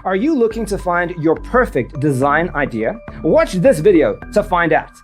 Are you looking to find your perfect design idea? Watch this video to find out.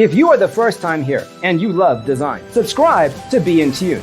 If you are the first time here and you love design, subscribe to be in tune.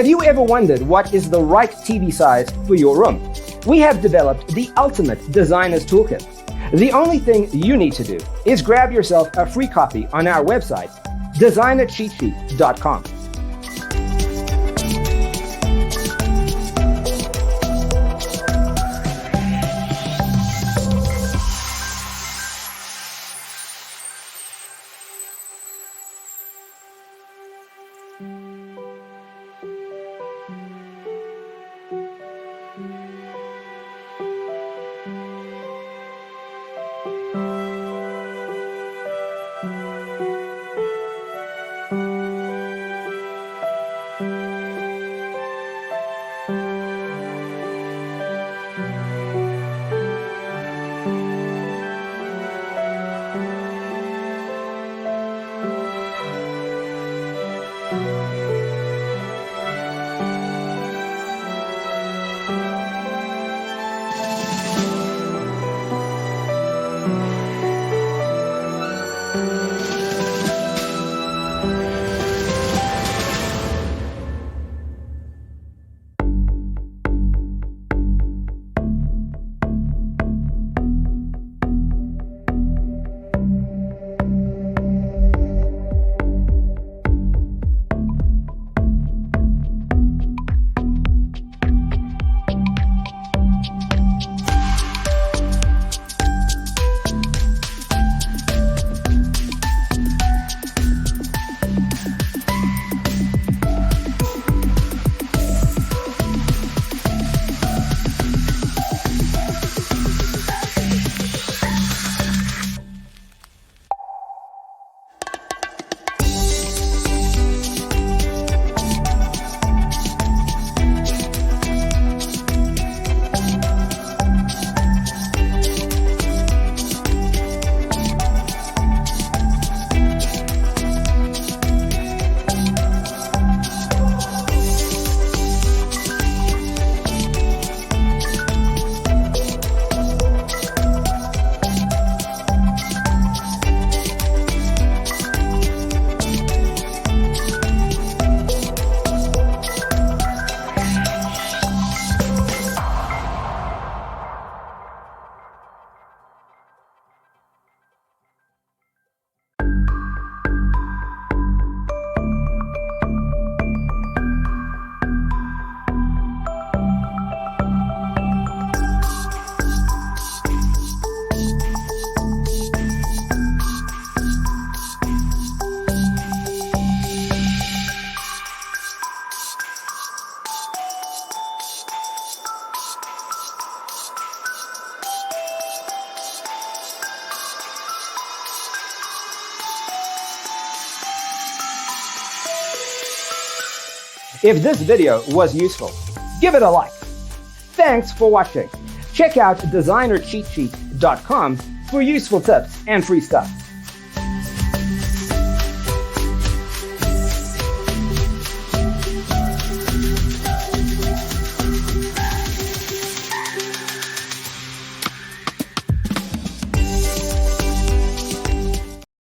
Have you ever wondered what is the right TV size for your room? We have developed the ultimate designer's toolkit. The only thing you need to do is grab yourself a free copy on our website, designercheatsheet.com. If this video was useful, give it a like. Thanks for watching. Check out designercheatsheet.com for useful tips and free stuff.